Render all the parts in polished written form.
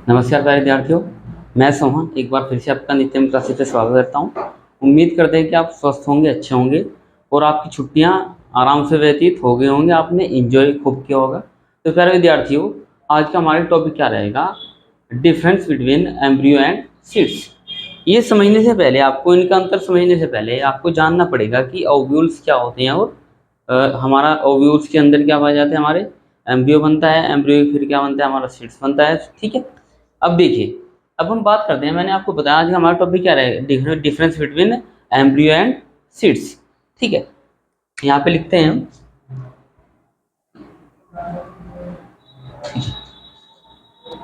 नमस्कार प्यारे विद्यार्थियों, मैं सोहन एक बार फिर से आपका नित्य क्लासेस पे स्वागत करता हूं। उम्मीद करते हैं कि आप स्वस्थ होंगे, अच्छे होंगे और आपकी छुट्टियां आराम से व्यतीत हो गई होंगी, आपने एंजॉय खूब किया होगा। तो प्यारे विद्यार्थियों, आज का हमारा टॉपिक क्या रहेगा? Difference between embryo and seeds. ये समझने से पहले, आपको इनका अंतर समझने से पहले आपको जानना पड़ेगा कि ओव्यूल्स क्या होते हैं और हमारा ओव्यूल्स के अंदर क्या पाया जाता है, हमारे एम्ब्रियो बनता है, एम्ब्रियो फिर क्या बनता है, हमारा सीड्स बनता है। ठीक है, अब देखिए, अब हम बात करते हैं। मैंने आपको बताया आज हमारा टॉपिक क्या रहेगा, difference between embryo and seeds. ठीक है, यहाँ पे लिखते हैं हम।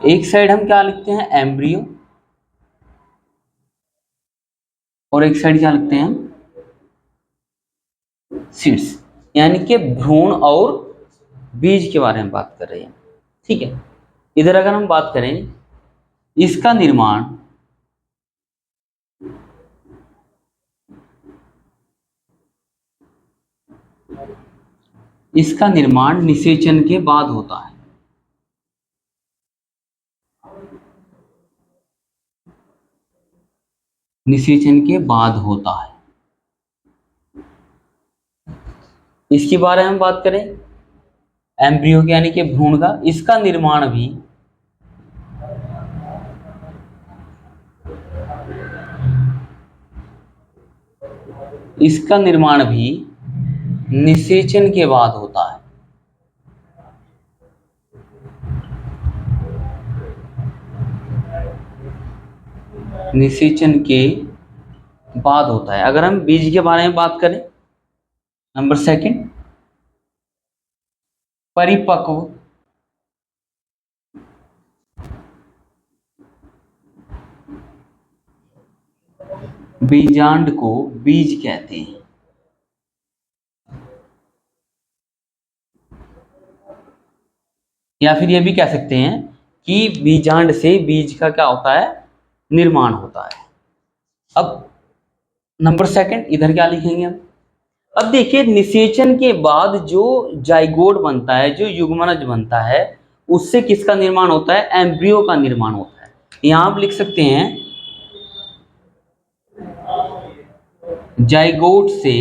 एक साइड हम क्या लिखते हैं, एम्ब्रियो, और एक साइड क्या लिखते हैं हम, सीड्स, यानी कि भ्रूण और बीज के बारे में बात कर रहे हैं। ठीक है, इधर अगर हम बात करें, इसका निर्माण निषेचन के बाद होता है। निषेचन के बाद होता है। इसके बारे में बात करें, एम्ब्रियो के यानी कि भ्रूण का, इसका निर्माण भी निषेचन के बाद होता है। निषेचन के बाद होता है। अगर हम बीज के बारे में बात करें, नंबर सेकंड, परिपक्व बीजांड को बीज कहते हैं। या फिर यह भी कह सकते हैं कि बीजांड से बीज का क्या होता है, निर्माण होता है। अब नंबर सेकंड, इधर क्या लिखेंगे हम? अब देखिए, निषेचन के बाद जो जाइगोट बनता है, जो युग्मनज बनता है, उससे किसका निर्माण होता है? एम्ब्रियो का निर्माण होता है। यहां आप लिख सकते हैं, जाइगोट से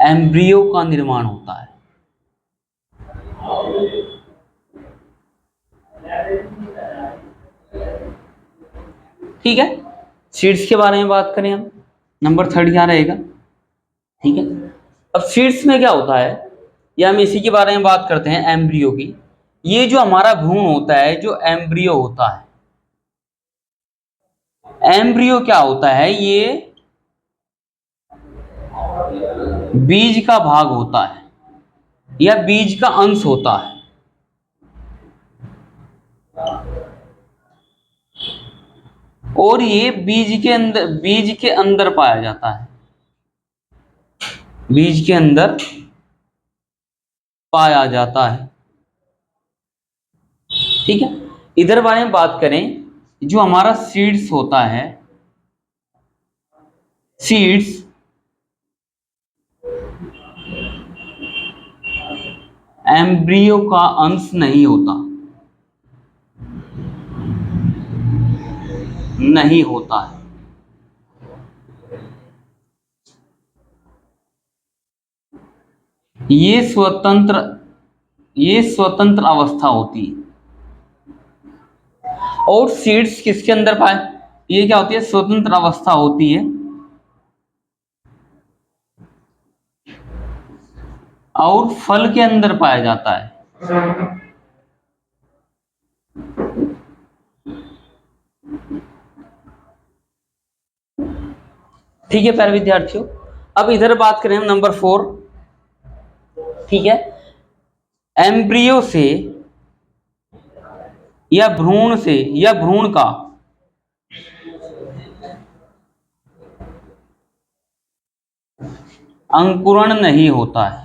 एम्ब्रियो का निर्माण होता है। ठीक है, सीड्स के बारे में बात करें हम, नंबर थर्ड क्या रहेगा? ठीक है, अब सीड्स में क्या होता है, या हम इसी के बारे में बात करते हैं, एम्ब्रियो की। ये जो हमारा भ्रूण होता है, जो एम्ब्रियो होता है, एम्ब्रियो क्या होता है? ये बीज का भाग होता है या बीज का अंश होता है। और ये बीज के अंदर पाया जाता है। बीज के अंदर पाया जाता है। ठीक है, इधर बारे में बात करें, जो हमारा सीड्स होता है, सीड्स एम्ब्रियो का अंश नहीं होता, नहीं होता है। ये स्वतंत्र अवस्था होती है। और सीड्स किसके अंदर पाए, ये क्या होती है? स्वतंत्र अवस्था होती है, और फल के अंदर पाया जाता है। ठीक है प्यारे विद्यार्थियों, अब इधर बात करें हम, नंबर 4। ठीक है, एम्ब्रियो से या भ्रूण का अंकुरण नहीं होता है।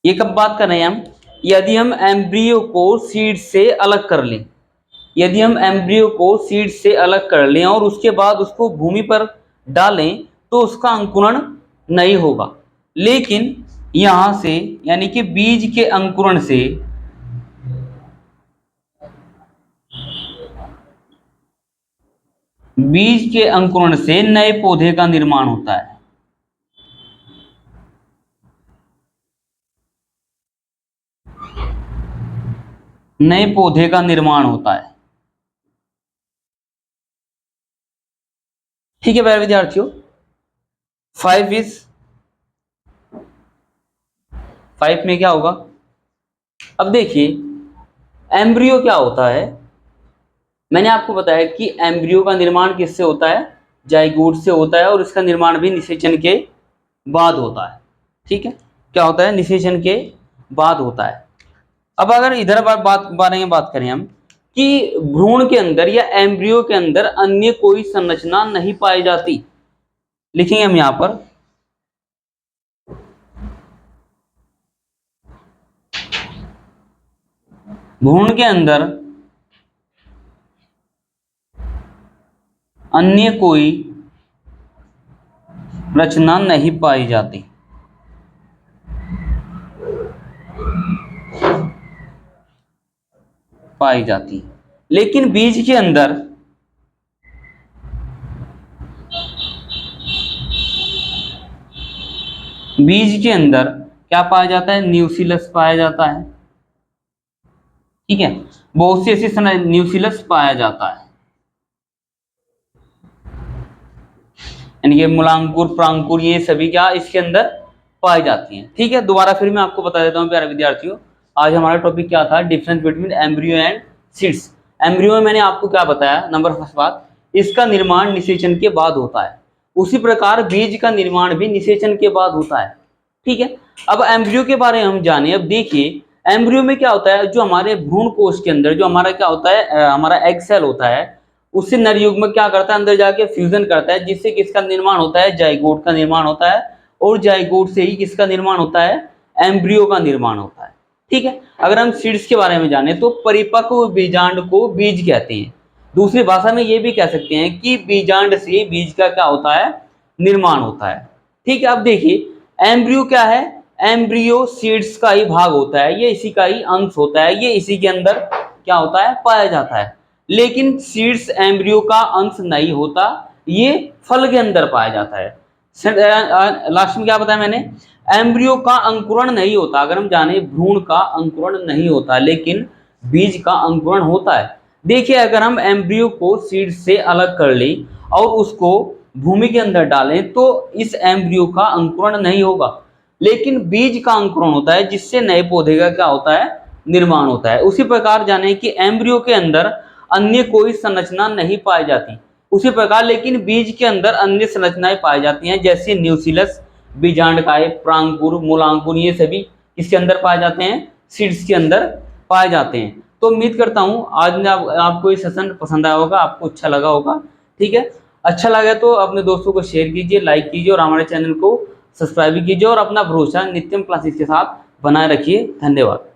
ये कब बात कर रहे हैं हम? यदि हम एम्ब्रियो को सीड से अलग कर लें, यदि हम एम्ब्रियो को सीड से अलग कर लें और उसके बाद उसको भूमि पर डालें, तो उसका अंकुरण नहीं होगा। लेकिन यहां से यानी कि बीज के अंकुरण से नए पौधे का निर्माण होता है। नए पौधे का निर्माण होता है। ठीक है प्यारे विद्यार्थियों, 5 में क्या होगा? अब देखिए एम्ब्रियो क्या होता है। मैंने आपको बताया कि एम्ब्रियो का निर्माण किससे होता है? जाइगोट से होता है, और इसका निर्माण भी निषेचन के बाद होता है। ठीक है, क्या होता है? निषेचन के बाद होता है। अब अगर इधर बारे में बात करें हम कि भ्रूण के अंदर या एम्ब्रियो के अंदर अन्य कोई संरचना नहीं पाई जाती, लिखेंगे हम यहां पर भ्रूण के अंदर अन्य कोई रचना नहीं पाई जाती। लेकिन बीज के अंदर क्या पाया जाता है? न्यूक्लियस पाया जाता है। ठीक है, बहुत सी ऐसी न्यूक्लियस पाया जाता है, यानी कि मूलांकुर, प्रांकुर, ये सभी क्या इसके अंदर पाई जाती हैं। ठीक है, दोबारा फिर मैं आपको बता देता हूँ प्यारे विद्यार्थियों, आज हमारा टॉपिक क्या था? Difference between embryo and seeds. Embryo में मैंने आपको क्या बताया? नंबर फर्स्ट बात, इसका निर्माण निषेचन के बाद होता है। उसी प्रकार बीज का निर्माण भी निषेचन के बाद होता है। ठीक है, अब एम्ब्रियो के बारे में हम जाने। अब देखिए एम्ब्रियो में क्या होता है? जो हमारे भ्रूण कोश के अंदर जो हमारा क्या होता है, हमारा एग सेल होता है, उससे नर युग्मक क्या करता है? अंदर जाके फ्यूजन करता है, जिससे किसका निर्माण होता है? जाइगोट का निर्माण होता है, और जाइगोट से ही किसका निर्माण होता है? एम्ब्रियो का निर्माण होता है। ठीक है, अगर हम सीड्स के बारे में जाने तो परिपक्व बीजांड को बीज कहते हैं। दूसरी भाषा में ये भी कह सकते हैं कि बीजांड से बीज का क्या होता है? निर्माण होता है। ठीक है, अब देखिए एम्ब्रियो क्या है? एम्ब्रियो सीड्स का ही भाग होता है, ये इसी का ही अंश होता है, ये इसी के अंदर क्या होता है? पाया जाता है। लेकिन सीड्स एम्ब्रियो का अंश नहीं होता, ये फल के अंदर पाया जाता है। लास्ट में क्या बताया मैंने? एम्ब्रियो का अंकुरण नहीं होता। अगर हम जाने भ्रूण का अंकुरण नहीं होता, लेकिन बीज का अंकुरण होता है। देखिए अगर हम एम्ब्रियो को सीड से अलग कर लें और उसको भूमि के अंदर डालें तो इस एम्ब्रियो का अंकुरण नहीं होगा, लेकिन बीज का अंकुरण होता है, जिससे नए पौधे का क्या होता है? निर्माण होता है। उसी प्रकार जाने कि एम्ब्रियो के अंदर अन्य कोई संरचना नहीं पाई जाती, उसी प्रकार लेकिन बीज के अंदर अन्य संरचनाएं पाई जाती हैं, जैसे न्यूक्लियस, बीजांडकाय, प्रांकुर, मूलांकुर, ये सभी इसके अंदर पाए जाते हैं, सीड्स के अंदर पाए जाते हैं। तो उम्मीद करता हूं आज ने आपको ये सेशन पसंद आया होगा, आपको अच्छा लगा होगा। ठीक है, अच्छा लगा तो अपने दोस्तों को शेयर कीजिए, लाइक कीजिए, और हमारे चैनल को सब्सक्राइब कीजिए, और अपना भरोसा नित्यम क्लासेस के साथ बनाए रखिए। धन्यवाद।